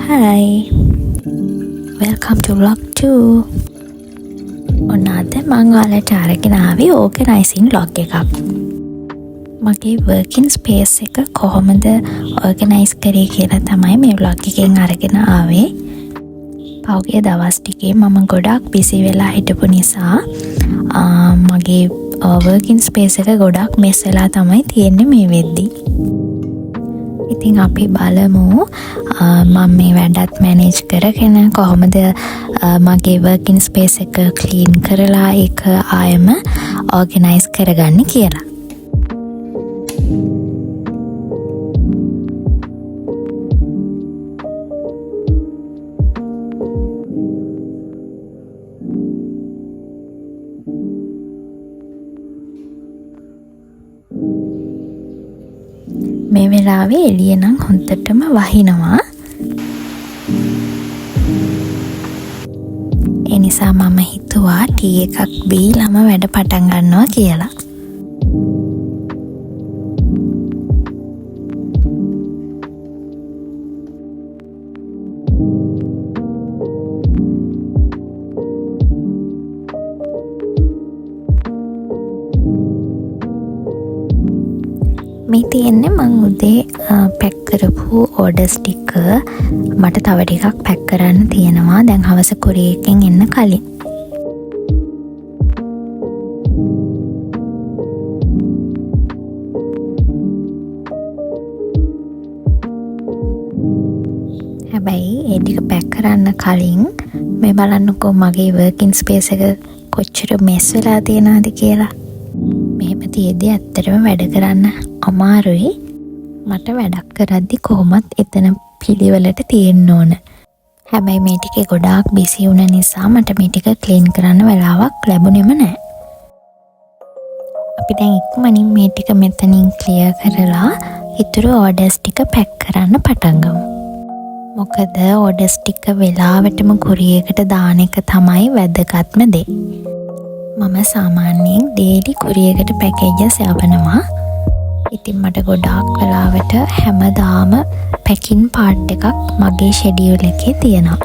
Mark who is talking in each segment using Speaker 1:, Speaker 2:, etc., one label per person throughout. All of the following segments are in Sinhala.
Speaker 1: Hi, welcome to vlog 2. ඔන්න අද මං ඔයාලට අරගෙන ආවේ ඕගනයිසින් vlog එකක්. මගේ working space එක කොහොමද organize කරේ කියලා තමයි මේ vlog එකෙන් අරගෙන ආවේ. පහුගිය දවස් ටිකේ මම ගොඩක් busy වෙලා හිටපු නිසා මගේ working space එක ගොඩක් mess වෙලා තමයි තියෙන්නේ මේ වෙද්දි. ඉතින් අපි බලමු මම මේ වැඩත් මැනේජ් කරගෙන කොහොමද මගේ working space එක clean කරලා ඒක ආයෙම organize කරගන්නේ කියලා. මේ වෙලාවේ එළිය නම් හොඳටම වහිනවා. ඒ නිසා මම හිතුවා ටී එකක් බීලම වැඩ පටන් ගන්නවා කියලා. මේ තියෙන්නේ මං උදේ පැක් කරපු ඕඩර්ස් ටික මට තව ටිකක් පැක් කරන්න තියෙනවා දැන් හවස කුරියර් එකෙන් එන්න කලින්. හැබැයි ඒ ටික පැක් කරන්න කලින් මේ බලන්නකෝ මගේ working space එක කොච්චර mess වෙලා තියෙනවද කියලා. මෙහෙම තියෙද්දි ඇත්තටම වැඩ කරන්න අමාරුයි. මට වැඩක් කරද්දි කොහොමත් එතන පිළිවෙලට තියෙන්න ඕන. හැබැයි මේ ටිකේ ගොඩාක් බිසි වුණ නිසා මට මේ ටික ක්ලීන් කරන්න වෙලාවක් ලැබුණෙම නැහැ. අපි දැන් ඉක්මනින් මේ ටික මෙතනින් ක්ලියර් කරලා ඊටු ඕඩර්ස් ටික පැක් කරන්න පටන් ගමු. මොකද ඕඩර්ස් ටික වෙලාවටම කුරියර් එකට දාන එක තමයි වැදගත්ම දේ. මම සාමාන්‍යයෙන් ඩේලි කුරියර් එකට පැකේජස් යවනවා. ඉතින් මට ගොඩාක් වෙලාවට හැමදාම පැකින් පාර්ට් එකක් මගේ ෂෙඩියුල් එකේ තියෙනවා.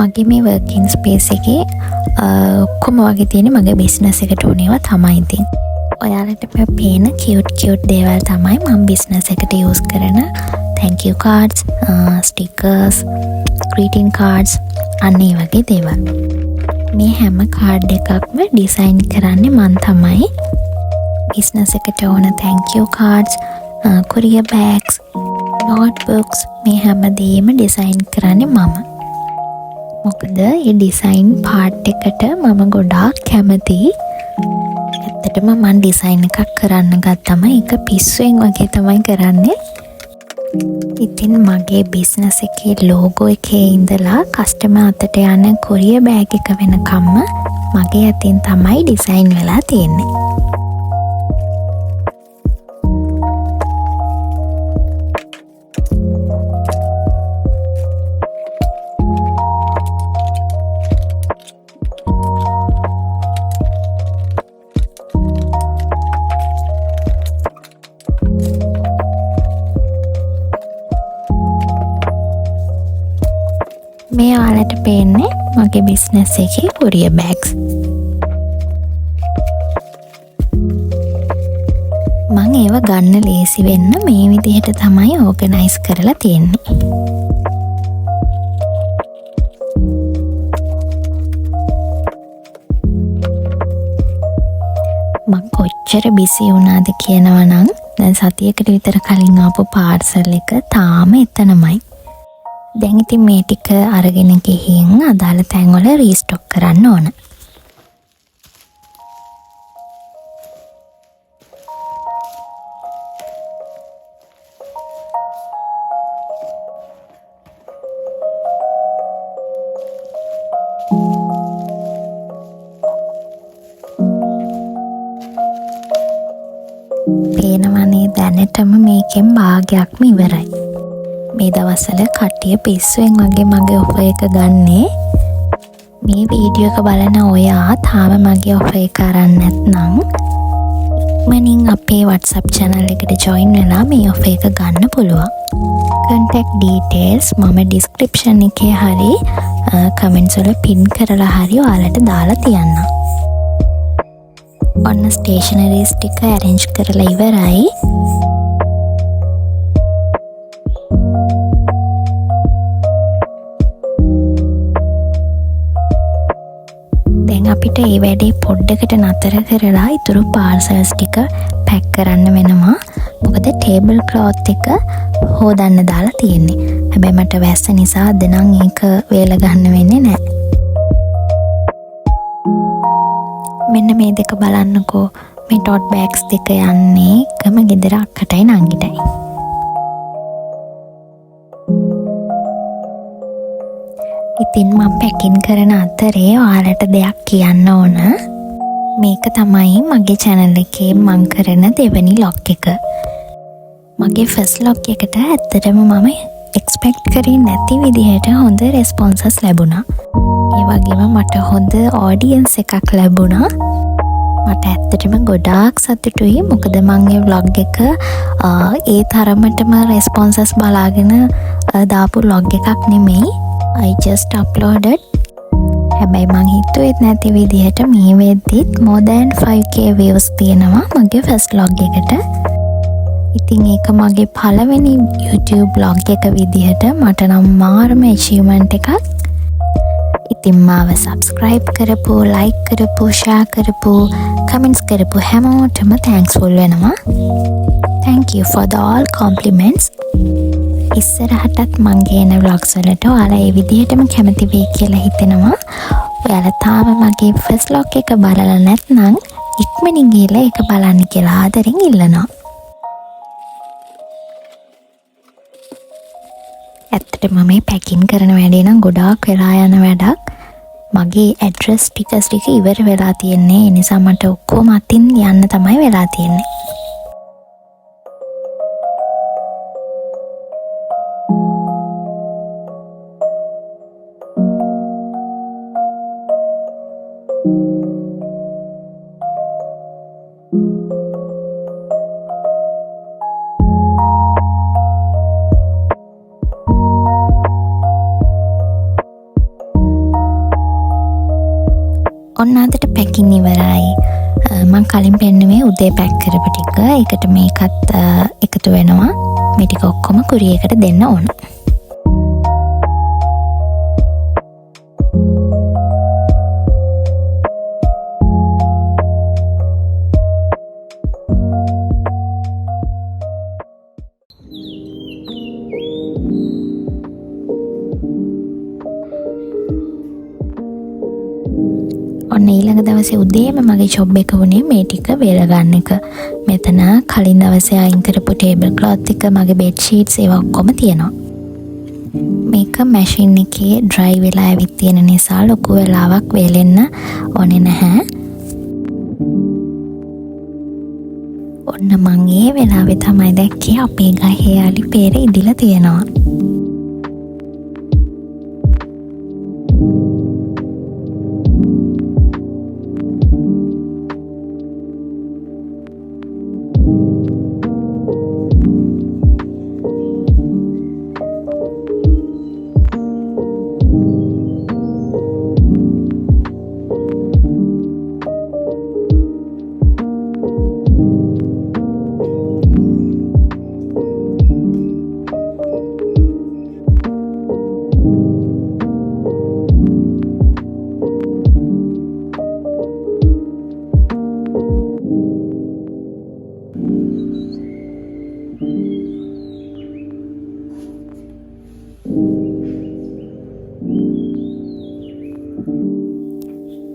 Speaker 1: මගේ මේ working space එකේ ඔක්කොම වගේ තියෙන මගේ business එකට ඕනේවා තමයි ඉතින්. ඔයාලට පේන cute දේවල් තමයි මම business එකට use කරන thank you cards, stickers, greeting cards අන්න ඒ වගේ දේවල්. මේ හැම card එකක්ම design කරන්නේ මම තමයි. business එකට ඕන thank you cards, courier bags, notebooks මේ හැමදේම design කරන්නේ මම. මොකද ඒ ඩිසයින් පාර්ට් එකට මම ගොඩාක් කැමතියි. ඇත්තටම මම ඩිසයින් එකක් කරන්න ගත්තම ඒක පිස්සුවෙන් වගේ තමයි කරන්නේ. ඉතින් මගේ බිස්නස් එකේ ලෝගෝ එකේ ඉඳලා කස්ටමර් අතට යන කොරියර් බෑග් එක වෙනකම්ම මගේ අතින් තමයි ඩිසයින් වෙලා තියෙන්නේ. මේ ඔයාලට පේන්නේ මගේ බිස්නස් එකේ courier bags. මම ඒව ගන්න ලේසි වෙන්න මේ විදිහට තමයි organize කරලා තියෙන්නේ. මම කොච්චර busy වුණාද කියනවා නම් දැන් සතියකට විතර කලින් ආපු පාර්සල් එක තාම එතනමයි. දැන් ඉතින් මේ ටික අරගෙන ගිහින් අදාළ තැන්වල රීස්ටොක් කරන්න ඕන. පේනවනේ දැනටම මේකෙන් භාගයක්ම ඉවරයි. මේ දවස්වල කට්ටිය පිස්සුවෙන් වගේ මගේ ඔෆර් එක ගන්නේ. මේ වීඩියෝ එක බලන ඔයා තාම මගේ ඔෆර් එක අරන් නැත්නම් ඉක්මනින් අපේ WhatsApp channel එකට join වෙලා මේ ඔෆර් එක ගන්න පුළුවන්. contact details මම description එකේ හරි comments වල pin කරලා හරි ඔයාලට දාලා තියන්නම්. ඔන්න stationeries ටික arrange කරලා ඉවරයි. දැන් අපිට මේ වැඩේ පොඩ්ඩකට නතර කරලා ඉතුරු parcels ටික pack කරන්න වෙනවා. මොකද table cloth එක හොදන්න දාලා තියෙන්නේ. හැබැයි මට වැස්ස නිසා අද නම් ඒක වේල ගන්න වෙන්නේ නැහැ. මෙන්න මේ දෙක බලන්නකෝ. මේ tote bags දෙක යන්නේ එකම ගෙදර අක්කටයි නංගිටයි. ඉතින් මම පැකින් කරන අතරේ ඔයාලට දෙයක් කියන්න ඕන. මේක තමයි මගේ channel එකේ මම කරන දෙවෙනි log එක. මගේ first log එකට ඇත්තටම මම expect කරේ නැති විදිහට හොඳ responses ලැබුණා. ඒ වගේම මට හොඳ audience එකක් ලැබුණා. මට ඇත්තටම ගොඩාක් සතුටුයි. මොකද මම මේ vlog එක ඒ තරමටම responses බලාගෙන දාපු vlog එකක් නෙමෙයි. I just uploaded. හැබැයි මං හිතුවෙත් නැති විදිහට මේ වෙද්දිත් more than 5k views තියෙනවා මගේ first vlog එකට. ඉතින් ඒක මගේ පළවෙනි YouTube vlog එක විදිහට මට නම් මාරම achievement එකක්. ඉතින් මාව subscribe කරපු, like කරපු, share කරපු, comments කරපු හැමෝටම thankful වෙනවා. Thank you for the all compliments. ඉස්සරහටත් මං ගේන vlogs වලට ඔයාලා ඒ විදිහටම කැමති වෙයි කියලා හිතෙනවා. ඔයාලා තාම මගේ first vlog එක බලලා නැත්නම් ඉක්මනින් ගිහලා ඒක බලන්න කියලා ආදරෙන් ඉල්ලනවා. ඇත්තටම මේ පැකින් කරන වැඩේ නම් ගොඩාක් වෙලා යන වැඩක්. මගේ ඇඩ්‍රස් ටික ඉවර වෙලා තියෙන්නේ. ඒ නිසා මට ඔක්කොම අතින් යන්න තමයි වෙලා තියෙන්නේ. ඔන්න අදට පැකින් ඉවරයි. මං කලින් පෙන්නුවේ උදේ පැක් කරපු ටික. ඒකට මේකත් එකතු වෙනවා. මේ ටික ඔක්කොම කුරියරයකට දෙන්න ඕන. ඔන්න ඊළඟ දවසේ උදේම මගේ ජොබ් එක වුණේ මේ ටික වේල ගන්න එක. මෙතන කලින් දවසේ අයින් කරපු ටේබල් ක්ලොත් එක, මගේ බෙඩ් ෂීට්ස් ඒවා ඔක්කොම තියෙනවා. මේක මැෂින් එකේ ඩ්‍රයි වෙලා ඇවිත් තියෙන නිසා ලොකු වෙලාවක් වේලෙන්න ඕනේ නැහැ. ඔන්න මං ඒ වෙලාවේ තමයි දැක්කේ අපේ ගහේ යාලි peer ඉදිලා තියෙනවා.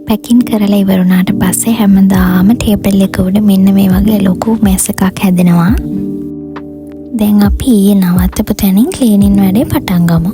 Speaker 1: පැකින් කරලා ඉවරුණාට පස්සේ හැමදාම ටේබල් එක උඩ මෙන්න මේ වගේ ලොකු මැස් එකක් හැදෙනවා. දැන් අපි ඊයේ නවත්තපු තැනින් ක්ලීනින් වැඩේ පටන් ගමු.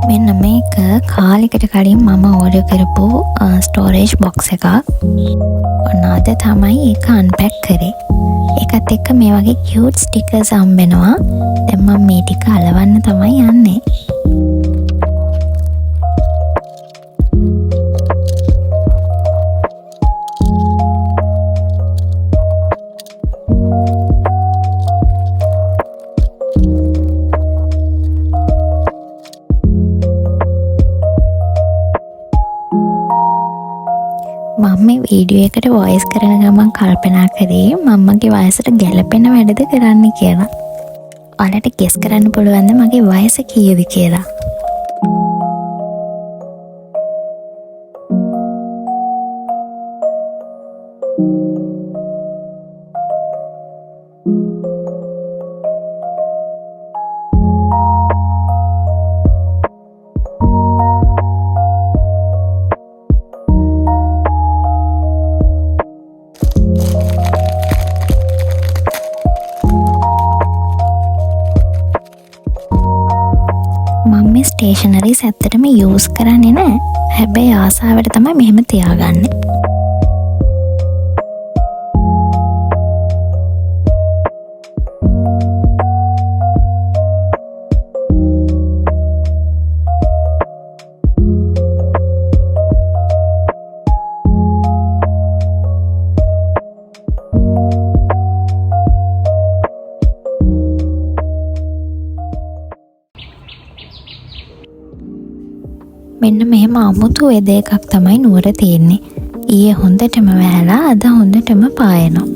Speaker 1: මෙන්න මේක කාලෙකට කලින් මම ඕඩර් කරපු ස්ටෝරේජ් බොක්ස් එකක්. ඔන්න අද තමයි ඒක අන්පැක් කරේ. ඒකත් එක්ක මේ වගේ කියුට් ස්ටිකර්ස් හම්බෙනවා. දැන් මම මේ ටික අලවන්න තමයි යන්නේ. මම මේ වීඩියෝ එකට වොයිස් කරන ගමන් කල්පනා කරේ මම්මගේ වයසට ගැලපෙන වැඩද කරන්න කියලා. ඔයාලට ගෙස් කරන්න පුළුවන්ද මගේ වයස කීයද කියලා? මම මේ ස්ටේෂනරිස් ඇත්තටම යූස් කරන්නේ නැහැ. හැබැයි ආසාවට තමයි මෙහෙම තියාගන්නේ. මෙන්න මෙහෙම අමුතු වෙද එකක් තමයි නුවර තියෙන්නේ. ඊයේ හොඳටම වැහලා අද හොඳටම පායනවා.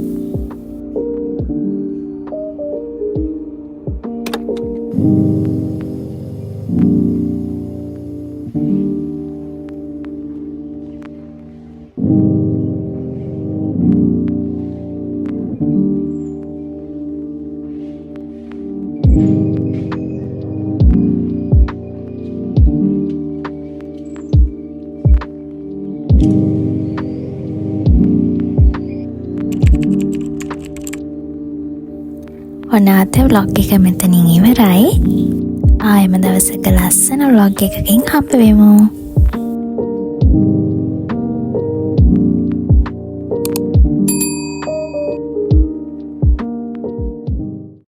Speaker 1: ඔන්න අද ව්ලොග් එක මෙතනින් ඉවරයි. ආයෙම දවසක ලස්සන ව්ලොග් එකකින් හම්බ වෙමු.